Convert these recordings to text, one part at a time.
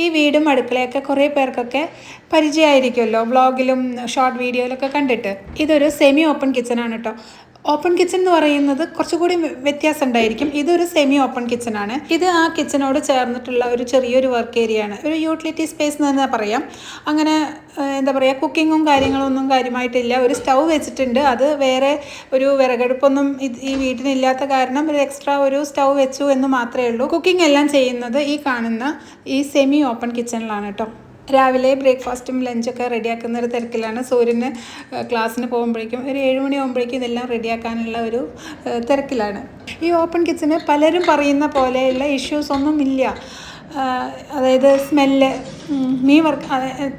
ഈ വീടും അടുക്കളയൊക്കെ കുറേ പേർക്കൊക്കെ പരിചയമായിരിക്കുമല്ലോ, വ്ളോഗിലും ഷോർട്ട് വീഡിയോയിലൊക്കെ കണ്ടിട്ട്. ഇതൊരു സെമി ഓപ്പൺ കിച്ചണാണ് കേട്ടോ. ഓപ്പൺ കിച്ചൺ എന്ന് പറയുന്നത് കുറച്ചുകൂടി വ്യത്യാസം ഉണ്ടായിരിക്കും. ഇതൊരു സെമി ഓപ്പൺ കിച്ചണാണ്. ഇത് ആ കിച്ചണോട് ചേർന്നിട്ടുള്ള ഒരു ചെറിയൊരു വർക്ക് ഏരിയ ആണ്, ഒരു യൂട്ടിലിറ്റി സ്പേസ് എന്ന് തന്നെ പറയാം. അങ്ങനെ എന്താ പറയുക, കുക്കിങ്ങും കാര്യങ്ങളൊന്നും കാര്യമായിട്ടില്ല. ഒരു സ്റ്റൗ വെച്ചിട്ടുണ്ട്, അത് വേറെ ഒരു വിറകടുപ്പൊന്നും ഈ വീട്ടിലില്ലാത്ത കാരണം ഒരു എക്സ്ട്രാ ഒരു സ്റ്റൗ വെച്ചു എന്ന് മാത്രമേ ഉള്ളൂ. കുക്കിംഗ് എല്ലാം ചെയ്യുന്നത് ഈ കാണുന്ന ഈ സെമി ഓപ്പൺ കിച്ചണിലാണ് കേട്ടോ. രാവിലെ ബ്രേക്ക്ഫാസ്റ്റും ലഞ്ചൊക്കെ റെഡിയാക്കുന്ന ഒരു തിരക്കിലാണ്. സൂര്യന് ക്ലാസ്സിന് പോകുമ്പോഴേക്കും ഒരു 7 മണിയാകുമ്പോഴേക്കും ഇതെല്ലാം റെഡിയാക്കാനുള്ള ഒരു തിരക്കിലാണ്. ഈ ഓപ്പൺ കിച്ചന് പലരും പറയുന്ന പോലെയുള്ള ഇഷ്യൂസ് ഒന്നും ഇല്ല. അതായത് സ്മെല്ല്,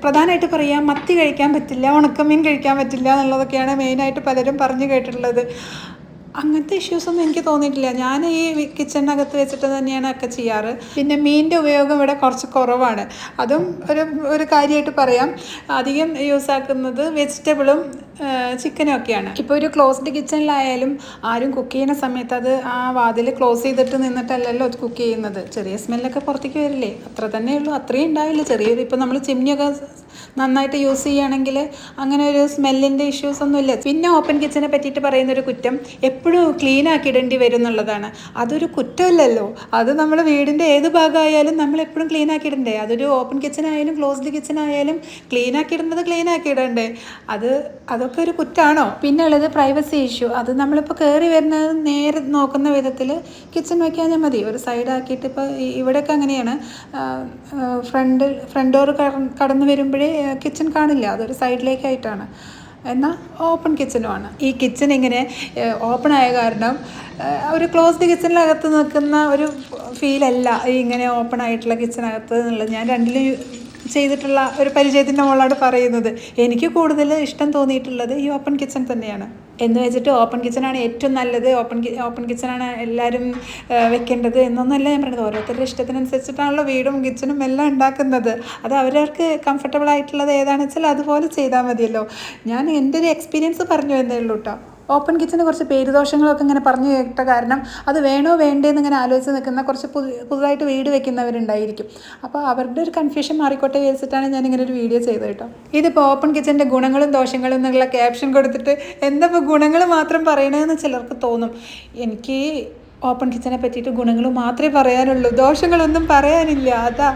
പ്രധാനമായിട്ട് പറയാം, മത്തി കഴിക്കാൻ പറ്റില്ല, ഉണക്കമീൻ കഴിക്കാൻ പറ്റില്ല എന്നുള്ളതൊക്കെയാണ് മെയിനായിട്ട് പലരും പറഞ്ഞു കേട്ടിട്ടുള്ളത്. അങ്ങനത്തെ ഇഷ്യൂസൊന്നും എനിക്ക് തോന്നിയിട്ടില്ല. ഞാൻ ഈ കിച്ചണിനകത്ത് വെച്ചിട്ട് തന്നെയാണ് ഒക്കെ ചെയ്യാറ്. പിന്നെ മീനിൻ്റെ ഉപയോഗം ഇവിടെ കുറച്ച് കുറവാണ്. അതും ഒരു കാര്യമായിട്ട് പറയാം. അധികം യൂസാക്കുന്നത് വെജിറ്റബിളും ചിക്കനും ഒക്കെയാണ്. ഇപ്പോൾ ഒരു ക്ലോസ്ഡ് കിച്ചണിലായാലും ആരും കുക്ക് ചെയ്യുന്ന സമയത്ത് അത് ആ വാതിൽ ക്ലോസ് ചെയ്തിട്ട് നിന്നിട്ടല്ലല്ലോ കുക്ക് ചെയ്യുന്നത്. ചെറിയ സ്മെല്ലൊക്കെ പുറത്തേക്ക് വരില്ലേ, അത്ര തന്നെ ഉള്ളൂ. അത്രയും ഉണ്ടാവില്ല. ചെറിയൊരു ഇപ്പോൾ നമ്മൾ ചിമ്മിനിയൊക്കെ നന്നായിട്ട് യൂസ് ചെയ്യുകയാണെങ്കിൽ അങ്ങനെ ഒരു സ്മെല്ലിൻ്റെ ഇഷ്യൂസ് ഒന്നുമില്ല. പിന്നെ ഓപ്പൺ കിച്ചനെ പറ്റിയിട്ട് പറയുന്നൊരു കുറ്റം എപ്പോഴും ക്ലീൻ ആക്കി ഇടേണ്ടി വരും എന്നുള്ളതാണ്. അതൊരു കുറ്റമല്ലല്ലോ. അത് നമ്മൾ വീടിൻ്റെ ഏത് ഭാഗമായാലും നമ്മൾ എപ്പോഴും ക്ലീൻ ആക്കി ഇടണ്ടേ. അതൊരു ഓപ്പൺ കിച്ചൺ ആയാലും ക്ലോസ്ഡ് കിച്ചൺ ആയാലും ക്ലീൻ ആക്കി ഇടേണ്ടത് ക്ലീൻ ആക്കി ഇടണ്ടേ. അതൊക്കെ ഒരു കുറ്റമാണോ? പിന്നെ ഉള്ളത് പ്രൈവസി ഇഷ്യൂ. അത് നമ്മളിപ്പോൾ കയറി വരുന്നത് നേരെ നോക്കുന്ന വിധത്തിൽ കിച്ചൺ വയ്ക്കാഞ്ഞാൽ മതി. ഒരു സൈഡാക്കിയിട്ട് ഇപ്പോൾ ഇവിടെയൊക്കെ അങ്ങനെയാണ്. ഫ്രണ്ട് ഡോർ കടന്നു വരുമ്പോഴേ കിച്ചൺ കാണില്ല, അതൊരു സൈഡിലേക്കായിട്ടാണ്. എന്നാൽ ഓപ്പൺ കിച്ചനുമാണ്. ഈ കിച്ചൺ ഇങ്ങനെ ഓപ്പൺ ആയ കാരണം ഒരു ക്ലോസ്ഡ് കിച്ചണിനകത്ത് നിൽക്കുന്ന ഒരു ഫീലല്ല ഇങ്ങനെ ഓപ്പൺ ആയിട്ടുള്ള കിച്ചണകത്ത് എന്നുള്ളത്. ഞാൻ രണ്ടിലും ചെയ്തിട്ടുള്ള ഒരു പരിചയത്തിൻ്റെ മുകളോട് പറയുന്നത്. എനിക്ക് കൂടുതൽ ഇഷ്ടം തോന്നിയിട്ടുള്ളത് ഈ ഓപ്പൺ കിച്ചൺ തന്നെയാണ്. എന്ന് വെച്ചിട്ട് ഓപ്പൺ കിച്ചണാണ് ഏറ്റവും നല്ലത്, ഓപ്പൺ കിച്ചണാണ് എല്ലാവരും വെക്കേണ്ടത് എന്നൊന്നല്ല ഞാൻ പറയുന്നത്. ഓരോരുത്തരുടെ ഇഷ്ടത്തിനനുസരിച്ചിട്ടാണല്ലോ വീടും കിച്ചണും എല്ലാം ഉണ്ടാക്കുന്നത്. അത് അവരവർക്ക് കംഫർട്ടബിൾ ആയിട്ടുള്ളത് ഏതാണെന്ന് വെച്ചാൽ അതുപോലെ ചെയ്താൽ മതിയല്ലോ. ഞാൻ എൻ്റെ ഒരു എക്സ്പീരിയൻസ് പറഞ്ഞു എന്നേ ഉള്ളൂ കേട്ടോ. ഓപ്പൺ കിച്ചന് കുറച്ച് പേരുദോഷങ്ങളൊക്കെ ഇങ്ങനെ പറഞ്ഞു കേട്ട കാരണം അത് വേണോ വേണ്ടേന്ന് ഇങ്ങനെ ആലോചിച്ച് നിൽക്കുന്ന കുറച്ച് പുതുതായിട്ട് വീട് വെക്കുന്നവരുണ്ടായിരിക്കും. അപ്പോൾ അവരുടെ ഒരു കൺഫ്യൂഷൻ മാറിക്കോട്ടെ വിചാരിച്ചിട്ടാണ് ഞാനിങ്ങനെ ഒരു വീഡിയോ ചെയ്തത് കേട്ടോ. ഇതിപ്പോൾ ഓപ്പൺ കിച്ചൻ്റെ ഗുണങ്ങളും ദോഷങ്ങളും എന്നുള്ള ക്യാപ്ഷൻ കൊടുത്തിട്ട് എന്താ ഇപ്പോൾ ഗുണങ്ങൾ മാത്രം പറയണമെന്ന് ചിലർക്ക് തോന്നും. എനിക്ക് ഓപ്പൺ കിച്ചനെ പറ്റിയിട്ട് ഗുണങ്ങൾ മാത്രമേ പറയാനുള്ളൂ, ദോഷങ്ങളൊന്നും പറയാനില്ല. അതാ